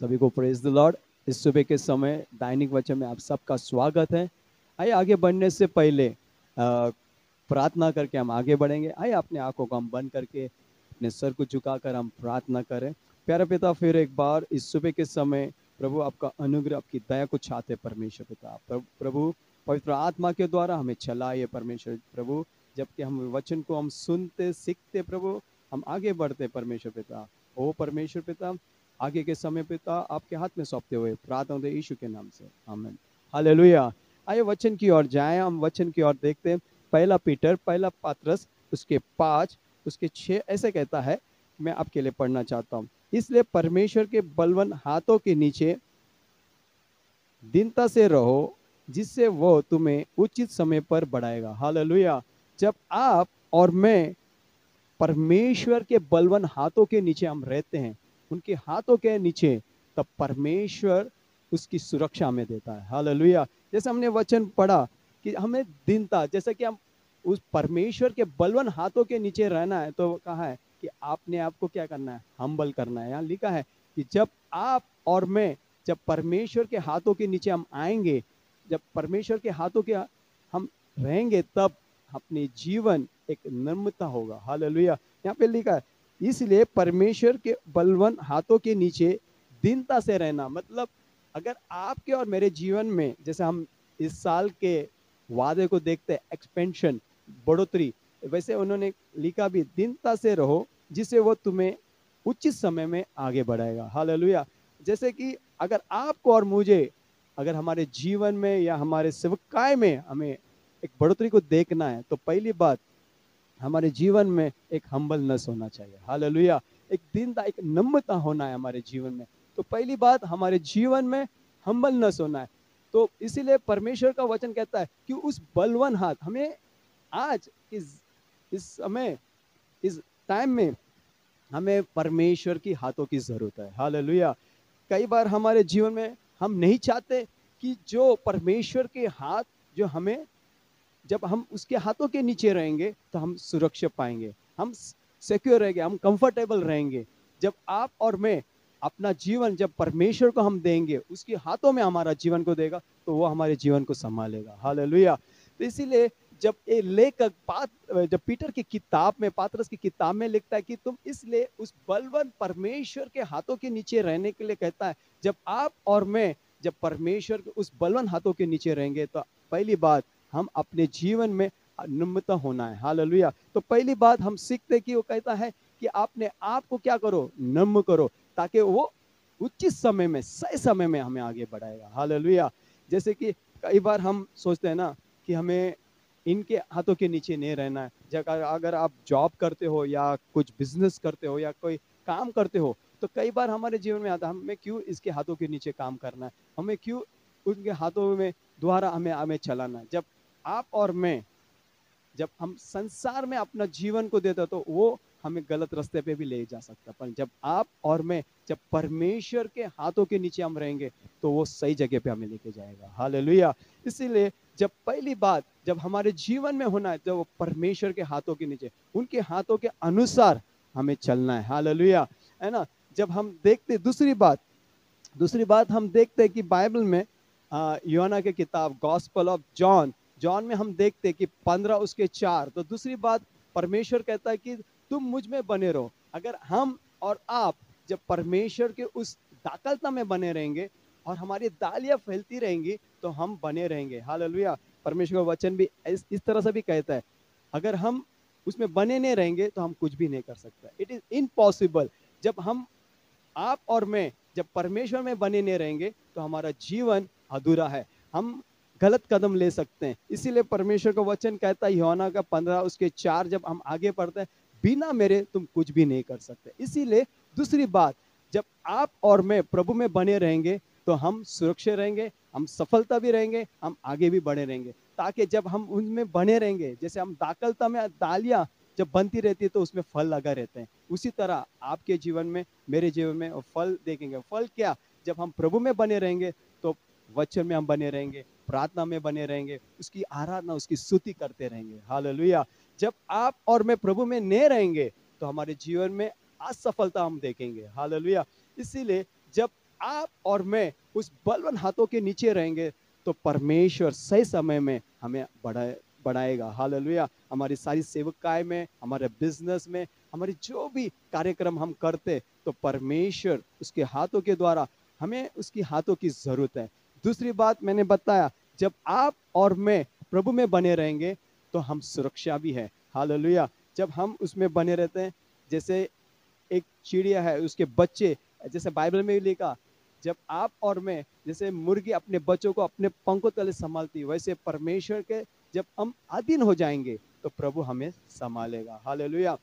सभी को praise the Lord. इस सुबह के समय दैनिक वचन में आप सबका स्वागत है। आइए आगे बढ़ने से पहले प्रार्थना करके हम आगे बढ़ेंगे। आइए अपने आंखों को हम बंद करके अपने सर को झुकाकर हम प्रार्थना करें। प्यारे पिता, फिर एक बार इस सुबह के समय प्रभु आपका अनुग्रह, आपकी दया को चाहते परमेश्वर पिता। प्रभु पवित्र आत्मा के द्वारा हमें चलाइए परमेश्वर प्रभु। जबकि हम वचन को हम सुनते सीखते प्रभु, हम आगे बढ़ते परमेश्वर पिता। ओ परमेश्वर पिता, आगे के समय पिता आपके हाथ में सौंपते हुए प्रार्थना होते यीशु के नाम से, आमीन। हालेलुया। आइए वचन की ओर जाएं। हम वचन की ओर देखते हैं। पहला पीटर, पहला पात्रस, उसके 5 उसके 6 ऐसे कहता है। मैं आपके लिए पढ़ना चाहता हूँ। इसलिए परमेश्वर के बलवान हाथों के नीचे दीनता से रहो, जिससे वो तुम्हें उचित समय पर बढ़ाएगा। हालेलुया। जब आप और मैं परमेश्वर के बलवान हाथों के नीचे हम रहते हैं, उनके हाथों के नीचे, तब परमेश्वर उसकी सुरक्षा हमें देता है। हालेलुया। जैसे हमने वचन पढ़ा कि हमें दीनता, जैसे कि हम उस परमेश्वर के बलवान हाथों के नीचे रहना है, तो कहा है कि आपने आपको क्या करना है, हम्बल करना है। यहाँ लिखा है कि जब आप और मैं, जब परमेश्वर के हाथों के नीचे हम आएंगे, जब परमेश्वर के हाथों के हम रहेंगे, तब अपने जीवन एक नम्रता होगा। हालेलुया। यहाँ पे लिखा है इसलिए परमेश्वर के बलवान हाथों के नीचे दीनता से रहना। मतलब अगर आपके और मेरे जीवन में, जैसे हम इस साल के वादे को देखते हैं, एक्सपेंशन, बढ़ोतरी, वैसे उन्होंने लिखा भी दीनता से रहो, जिससे वो तुम्हें उचित समय में आगे बढ़ाएगा। हालेलुया। जैसे कि अगर आपको और मुझे, अगर हमारे जीवन में या हमारे सेवकाई में हमें एक बढ़ोतरी को देखना है, तो पहली बात हमारे जीवन में एक हम्बलनेस होना चाहिए। हालेलुया। एक दीनता, एक नम्रता होना है हमारे जीवन में। तो पहली बात हमारे जीवन में हम्बलनेस होना है। तो इसीलिए परमेश्वर का वचन कहता है कि उस बलवान हाथ हमें आज इस समय, इस टाइम में हमें परमेश्वर की हाथों की जरूरत है। हालेलुया। कई बार हमारे जीवन में हम नहीं चाहते कि जो परमेश्वर के हाथ, जो हमें, जब हम उसके हाथों के नीचे रहेंगे तो हम सुरक्षा पाएंगे, हम सिक्योर रहेंगे, हम कंफर्टेबल रहेंगे। जब आप और मैं अपना जीवन जब परमेश्वर को हम देंगे, उसके हाथों में हमारा जीवन को देगा, तो वो हमारे जीवन को संभालेगा। हालेलुया। तो इसीलिए जब ये लेखक जब पीटर की किताब में, पात्रस की किताब में लिखता है कि तुम इसलिए उस बलवान परमेश्वर के हाथों के नीचे रहने के लिए कहता है। जब आप और मैं जब परमेश्वर के उस बलवान हाथों के नीचे रहेंगे, तो पहली बात हम अपने जीवन में नम्रता होना है। हालेलुया। तो पहली बात हम सीखते कि वो कहता है कि आपने आपको क्या करो, नम्र करो, ताकि वो उचित समय में, सही समय में हमें आगे बढ़ाएगा। हालेलुया। जैसे कि कई बार हम सोचते हैं ना कि हमें इनके हाथों के नीचे नहीं रहना है। जब अगर आप जॉब करते हो या कुछ बिजनेस करते हो या कोई काम करते हो, तो कई बार हमारे जीवन में आता है हमें क्यों इसके हाथों के नीचे काम करना है, हमें क्यों उनके हाथों में द्वारा हमें हमें चलाना है। जब आप और मैं, जब हम संसार में अपना जीवन को देते, तो वो हमें गलत रास्ते पे भी ले जा सकता है। पर जब आप और मैं, जब परमेश्वर के हाथों के नीचे हम रहेंगे, तो वो सही जगह पे हमें लेके जाएगा। हालेलुया। इसीलिए जब पहली बात जब हमारे जीवन में होना है, तो परमेश्वर के हाथों के नीचे, उनके हाथों के अनुसार हमें चलना है। हालेलुया, है ना। जब हम देखते, दूसरी बात हम देखते हैं कि बाइबल में यूहन्ना के किताब गॉस्पेल ऑफ जॉन, जॉन में हम देखते हैं कि 15 उसके 4, तो दूसरी बात परमेश्वर कहता है कि तुम मुझ में बने रहो। अगर हम और आप जब परमेश्वर के उस दाखलता में बने रहेंगे और हमारी दालियां फैलती रहेंगी, तो हम बने रहेंगे। हालेलुया। परमेश्वर का वचन भी इस तरह से भी कहता है, अगर हम उसमें बने नहीं रहेंगे तो हम कुछ भी नहीं कर सकते। It is impossible. जब हम, आप और मैं जब परमेश्वर में बने नहीं रहेंगे, तो हमारा जीवन अधूरा है, हम गलत कदम ले सकते हैं। इसीलिए परमेश्वर का वचन कहता है यूहन्ना का 15 उसके 4, जब हम आगे पढ़ते हैं, बिना मेरे तुम कुछ भी नहीं कर सकते। इसीलिए दूसरी बात, जब आप और मैं प्रभु में बने रहेंगे, तो हम सुरक्षित रहेंगे, हम सफलता भी रहेंगे, हम आगे भी बढ़े रहेंगे। ताकि जब हम उनमें बने रहेंगे, जैसे हम दाखलता में दालियां जब बनती रहती है तो उसमें फल लगा रहते हैं, उसी तरह आपके जीवन में, मेरे जीवन में फल देखेंगे। फल क्या, जब हम प्रभु में बने रहेंगे, तो वचन में हम बने रहेंगे, प्रार्थना में बने रहेंगे, उसकी आराधना, उसकी स्तुति करते रहेंगे। हालेलुया। जब आप और मैं प्रभु में नहीं रहेंगे, तो हमारे जीवन में असफलता हम देखेंगे। हालेलुया। इसीलिए जब आप और मैं उस बलवान हाथों के नीचे रहेंगे तो परमेश्वर सही समय में हमें बढ़ाएगा। हालेलुया। हमारी सारी सेवकाई में, हमारे बिजनेस में, हमारी जो भी कार्यक्रम हम करते तो परमेश्वर उसके हाथों के द्वारा, हमें उसकी हाथों की जरूरत है। दूसरी बात मैंने बताया, जब आप और मैं प्रभु में बने रहेंगे तो हम सुरक्षा भी है। हालेलुया। जब हम उसमें बने रहते हैं, जैसे एक चिड़िया है, उसके बच्चे, जैसे बाइबल में भी लिखा, जब आप और मैं, जैसे मुर्गी अपने बच्चों को अपने पंखों तले संभालती, वैसे परमेश्वर के जब हम अधीन हो जाएंगे तो प्रभु हमें संभालेगा। हालेलुया।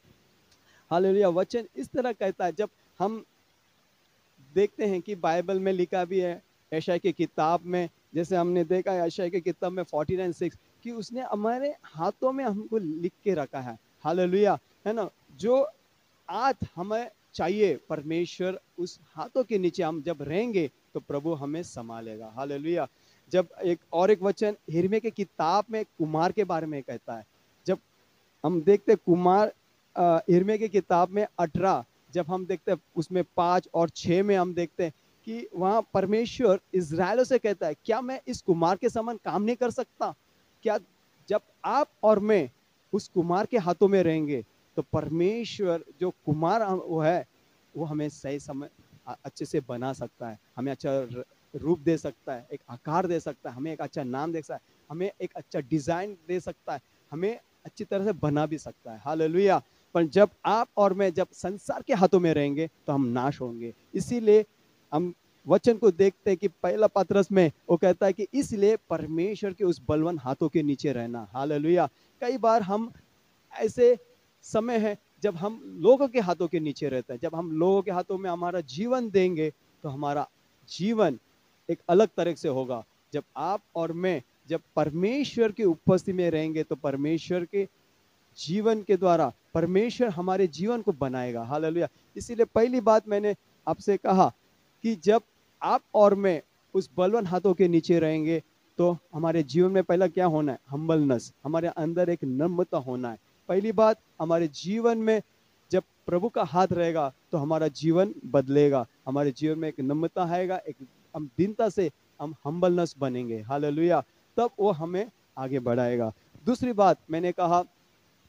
हालेलुया। वचन इस तरह कहता है, जब हम देखते हैं कि बाइबल में लिखा भी है, यशायाह की किताब में, जैसे हमने देखा है यशायाह की किताब में 49:6 कि उसने हमारे हाथों में हमको लिख के रखा है। हालेलुया। है ना। जो आज हमें चाहिए, परमेश्वर उस हाथों के नीचे हम जब रहेंगे तो प्रभु हमें संभालेगा। हालेलुया। जब एक वचन यिर्मयाह की किताब में कुमार के बारे में कहता है, जब हम देखते कुमार यिर्मयाह की किताब में 18, जब हम देखते हैं उसमें 5 और 6 में हम देखते हैं कि वहां परमेश्वर इज़राइलों से कहता है, क्या मैं इस कुमार के समान काम नहीं कर सकता? क्या जब आप और मैं उस कुमार के हाथों में रहेंगे तो परमेश्वर जो कुमार वो है, वो हमें सही समय अच्छे से बना सकता है, हमें अच्छा रूप दे सकता है, एक आकार दे सकता है, हमें एक अच्छा नाम दे सकता है, हमें एक अच्छा डिजाइन दे सकता है, हमें अच्छी तरह से बना भी सकता है। हालेलुया। पर जब आप और मैं जब संसार के हाथों में रहेंगे तो हम नाश होंगे। इसीलिए हम वचन को देखते हैं कि पहला पतरस में वो कहता है कि इसलिए परमेश्वर के उस बलवान हाथों के नीचे रहना। हालेलुया। कई बार हम ऐसे समय है जब हम लोगों के हाथों के नीचे रहते हैं, जब हम लोगों के हाथों में हमारा जीवन देंगे तो हमारा जीवन एक अलग तरह से होगा। जब आप और मैं जब परमेश्वर की उपस्थिति में रहेंगे तो परमेश्वर के जीवन के द्वारा परमेश्वर हमारे जीवन को बनाएगा। हालेलुया। इसीलिए पहली बात मैंने आपसे कहा कि जब आप और मैं उस बलवान हाथों के नीचे रहेंगे तो हमारे जीवन में पहला क्या होना है? हम्बलनेस, हमारे अंदर एक नम्रता होना है। पहली बात, हमारे जीवन में जब प्रभु का हाथ रहेगा तो हमारा जीवन बदलेगा, हमारे जीवन में एक नम्रता आएगा, एक हम दीनता से हम हम्बलनेस बनेंगे। हालेलुया। तब वो हमें आगे बढ़ाएगा। दूसरी बात मैंने कहा,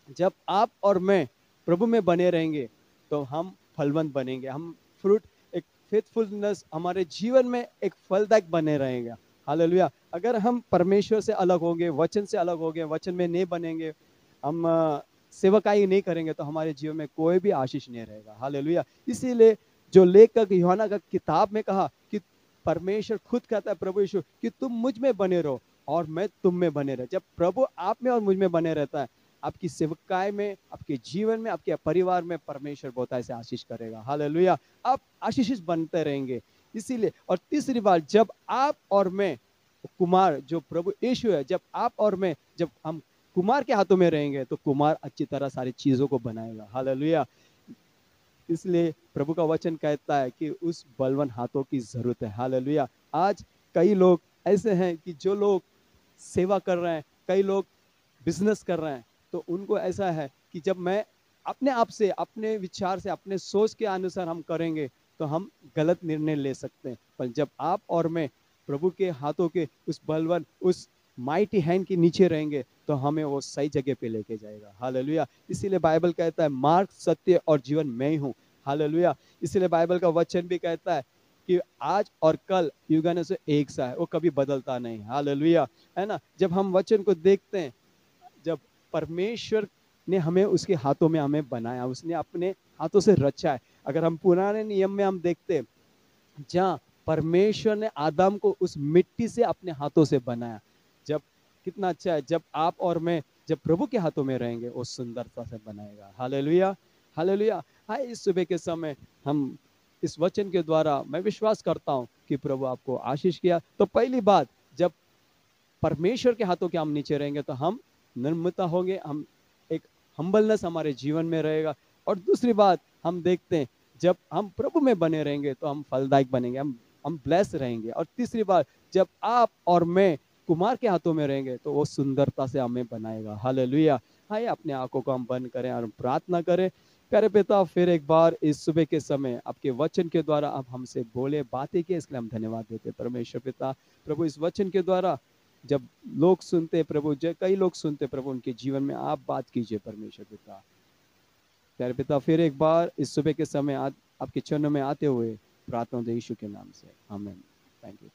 जब आप और मैं प्रभु में बने रहेंगे तो हम फलवंत बनेंगे, हम फ्रूट, एक फेथफुलनेस हमारे जीवन में एक फलदायक बने रहेगा। हालेलुया। अगर हम परमेश्वर से अलग होंगे, वचन से अलग होंगे, वचन में नहीं बनेंगे, हम सेवकाई नहीं करेंगे तो हमारे जीवन में कोई भी आशीष नहीं रहेगा। हालेलुया। इसीलिए जो लेखक यूहन्ना का किताब में कहा कि परमेश्वर खुद कहता है, प्रभु यीशु, कि तुम मुझ में बने रहो और मैं तुम में बने रहे। जब प्रभु आप में और मुझ में बने रहता है, आपकी सेवकाई में, आपके जीवन में, आपके परिवार में परमेश्वर बहुत ऐसे आशीष करेगा। हालेलुया। आप आशीषित बनते रहेंगे। इसीलिए, और तीसरी बात, जब आप और मैं कुमार जो प्रभु यीशु है, जब आप और मैं जब हम कुमार के हाथों में रहेंगे तो कुमार अच्छी तरह सारी चीजों को बनाएगा। हालेलुया। इसलिए प्रभु का वचन कहता है कि उस बलवान हाथों की जरूरत है। हालेलुया। आज कई लोग ऐसे हैं कि जो लोग सेवा कर रहे हैं, कई लोग बिजनेस कर रहे हैं, तो उनको ऐसा है कि जब मैं अपने आप से, अपने विचार से, अपने सोच के अनुसार हम करेंगे तो हम गलत निर्णय ले सकते हैं। पर जब आप और मैं प्रभु के हाथों के उस बलवान, उस माइटी हैंड के नीचे रहेंगे तो हमें वो सही जगह पे लेके जाएगा। हालेलुया। इसीलिए बाइबल कहता है, मार्ग, सत्य और जीवन मैं ही हूँ। हालेलुया। इसीलिए बाइबल का वचन भी कहता है कि आज और कल युगाने से एक सा है, वो कभी बदलता नहीं। हालेलुया। है ना। जब हम वचन को देखते हैं, जब परमेश्वर ने हमें उसके हाथों में हमें बनाया, उसने अपने हाथों से रचा है। अगर हम पुराने नियम में हम देखते, जहाँ परमेश्वर ने आदम को उस मिट्टी से अपने हाथों से बनाया, जब कितना अच्छा है, जब आप और मैं जब प्रभु के हाथों में रहेंगे वो सुंदरता से बनाएगा। हालेलुया। हालेलुया। हाँ, इस सुबह के समय हम इस वचन के द्वारा मैं विश्वास करता हूँ कि प्रभु आपको आशीष किया। तो पहली बात, जब परमेश्वर के हाथों के हम नीचे रहेंगे तो हम नम्रता होंगे, हम एक हम्बलनेस हमारे जीवन में रहेगा। और दूसरी बात हम देखते हैं, जब हम प्रभु में बने रहेंगे तो हम फलदायक बनेंगे, हम ब्लेस रहेंगे। और तीसरी बात, जब आप और मैं कुमार के हाथों में रहेंगे तो वो सुंदरता से हमें बनाएगा। हालेलुया। हाँ, अपने आंखों को हम बंद करें और प्रार्थना करें। प्यारे पिता, फिर एक बार इस सुबह के समय आपके वचन के द्वारा आप हमसे बोले, बातें किए, इसके लिए हम धन्यवाद देते हैं परमेश्वर पिता। प्रभु, इस वचन के द्वारा जब लोग सुनते प्रभु, कई लोग सुनते प्रभु, उनके जीवन में आप बात कीजिए परमेश्वर पिता। प्यारे पिता, फिर एक बार इस सुबह के समय आपके चरणों में आते हुए प्रार्थना दे यीशु के नाम से, आमीन। Thank you.